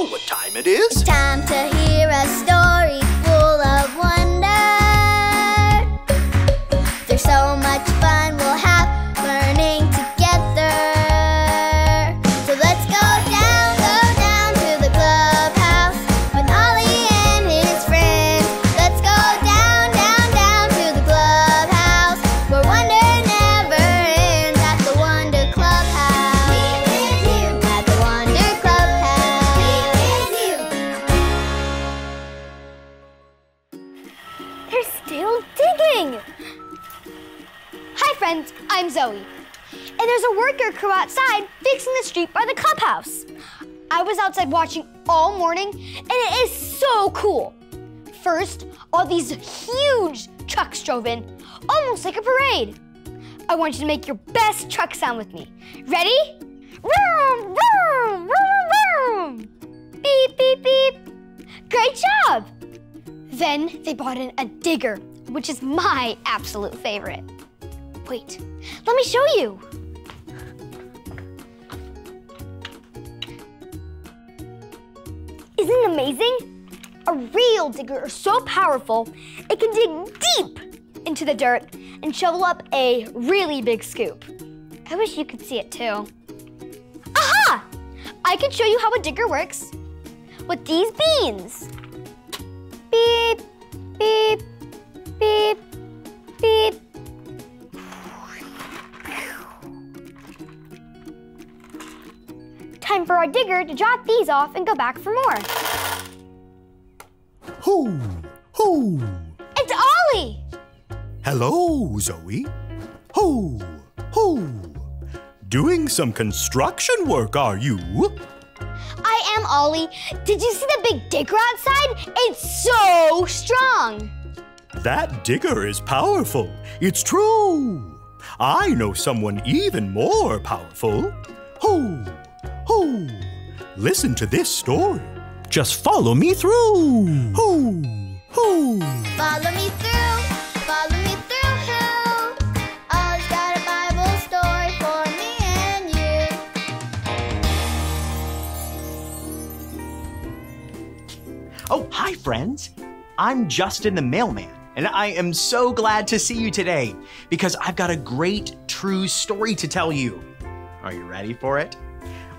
what time it is. It's time to hear a story full of wonder. There's so much fun we'll have learning together. So let's go down to the clubhouse with Ollie and his friends. Let's go down to the clubhouse where wonder never ends at the Wonder Clubhouse. Meet with you at the Wonder Clubhouse. Meet with you. They're still digging! Hi friends, I'm Zoe. And there's a worker crew outside fixing the street by the clubhouse. I was outside watching all morning and it is so cool. First, all these huge trucks drove in, almost like a parade. I want you to make your best truck sound with me. Ready? Vroom, vroom, vroom, vroom. Beep, beep, beep. Great job! Then they brought in a digger, which is my absolute favorite. Wait, let me show you. Isn't it amazing? A real digger is so powerful, it can dig deep into the dirt and shovel up a really big scoop. I wish you could see it too. Aha! I can show you how a digger works with these beans. Beep, beep, beep, beep. Time for our digger to drop these off and go back for more. Hoo, hoo. It's Ollie! Hello, Zoe. Hoo, hoo. Doing some construction work, are you? I am Ollie. Did you see the big digger outside? It's so strong. That digger is powerful. It's true. I know someone even more powerful. Hoo, hoo. Listen to this story. Just follow me through. Hoo, hoo. Follow me through, follow me through, who? Ollie's got a Bible story for me and you. Oh, hi friends. I'm Justin the mailman, and I am so glad to see you today because I've got a great true story to tell you. Are you ready for it?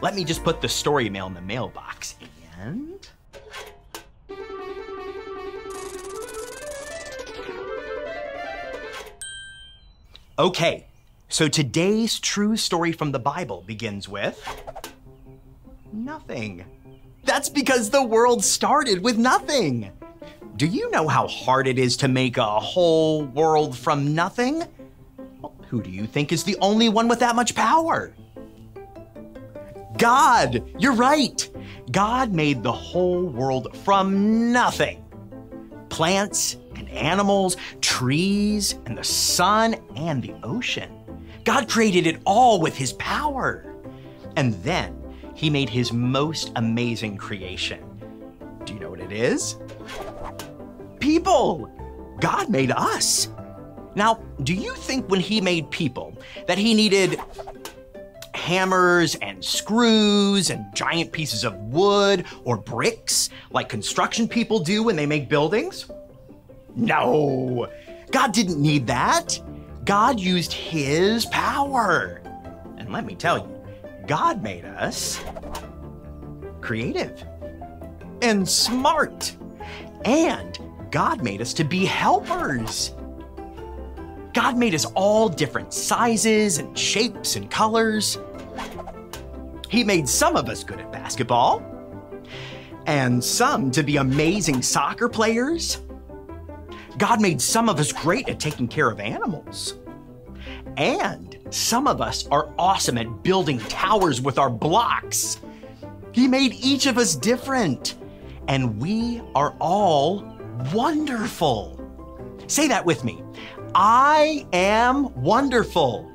Let me just put the story mail in the mailbox and... Okay, so today's true story from the Bible begins with nothing. That's because the world started with nothing. Do you know how hard it is to make a whole world from nothing? Well, who do you think is the only one with that much power? God! You're right! God made the whole world from nothing. Plants and animals, trees and the sun and the ocean. God created it all with his power. And then he made his most amazing creation. Do you know what it is? People! God made us. Now, do you think when he made people that he needed hammers and screws and giant pieces of wood or bricks like construction people do when they make buildings? No, God didn't need that. God used his power. And let me tell you, God made us creative and smart. And God made us to be helpers. God made us all different sizes and shapes and colors. He made some of us good at basketball, and some to be amazing soccer players. God made some of us great at taking care of animals. And some of us are awesome at building towers with our blocks. He made each of us different, and we are all wonderful. Say that with me. I am wonderful.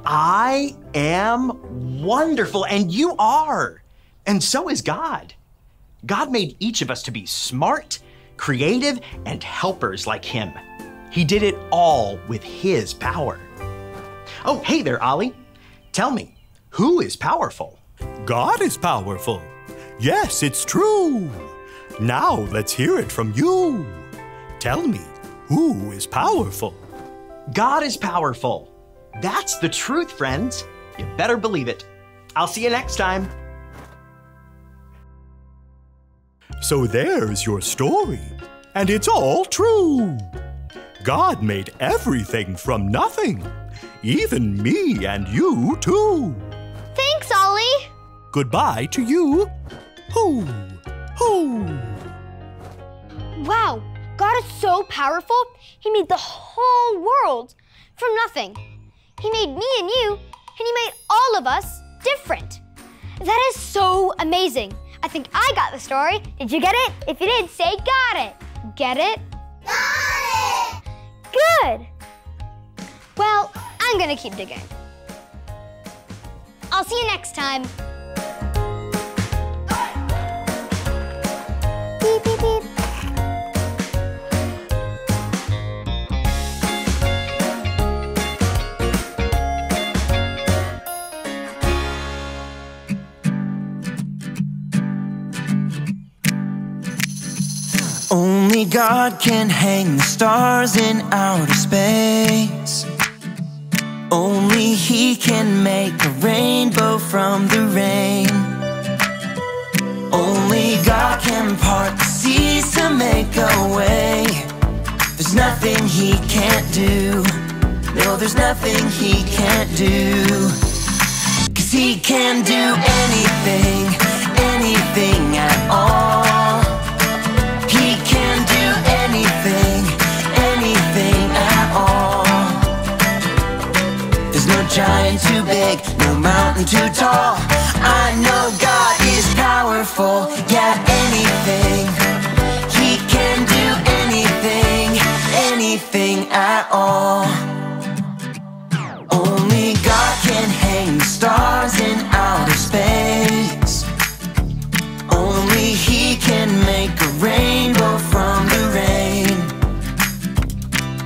I am wonderful, and you are. And so is God. God made each of us to be smart, creative, and helpers like him. He did it all with his power. Oh, hey there, Ollie. Tell me, who is powerful? God is powerful. Yes, it's true. Now let's hear it from you. Tell me, who is powerful? God is powerful. That's the truth, friends. You better believe it. I'll see you next time. So there's your story, and it's all true. God made everything from nothing, even me and you too. Thanks, Ollie. Goodbye to you. Hoo, hoo. Wow, God is so powerful. He made the whole world from nothing. He made me and you, and he made all of us different. That is so amazing. I think I got the story. Did you get it? If you did, say got it. Get it? Got it! Good. Well, I'm gonna keep digging. I'll see you next time. Beep, beep, beep. Only God can hang the stars in outer space. Only He can make a rainbow from the rain. Only God can part the seas to make a way. There's nothing He can't do. No, there's nothing He can't do. 'Cause He can do anything, anything at all. He can do anything, anything at all. There's no giant too big, no mountain too tall. I know God is powerful, yeah, anything. He can do anything, anything at all. Only God can hang the stars in outer space. Only He can make a rainbow from the rain.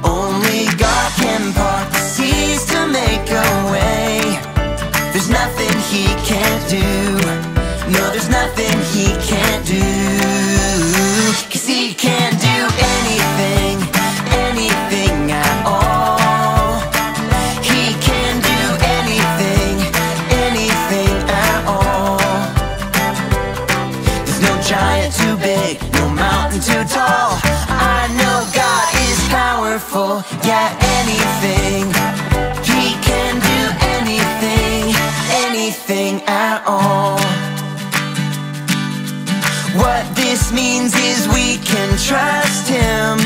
Only God can part the seas to make a way. There's nothing He can't do. No, there's nothing He can't do. 'Cause He can do anything, anything at all. He can do anything, anything at all. There's no giant too big, no mountain too tall. I know God is powerful, yeah, anything. He can do anything, anything at all. What this means is we can trust Him.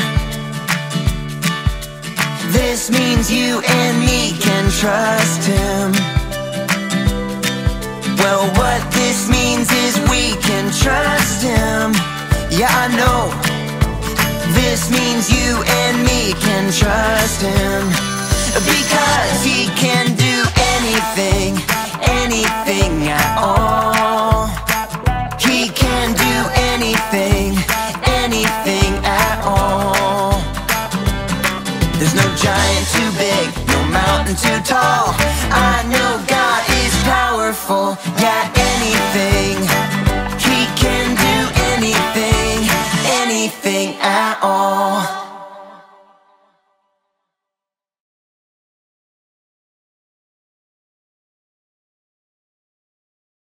This means you and me can trust Him. Well, what this means is we can trust Him. Yeah, I know. This means you and me can trust Him. Because He can do anything, anything at all. He can do anything, anything at all. There's no giant too big, no mountain too tall.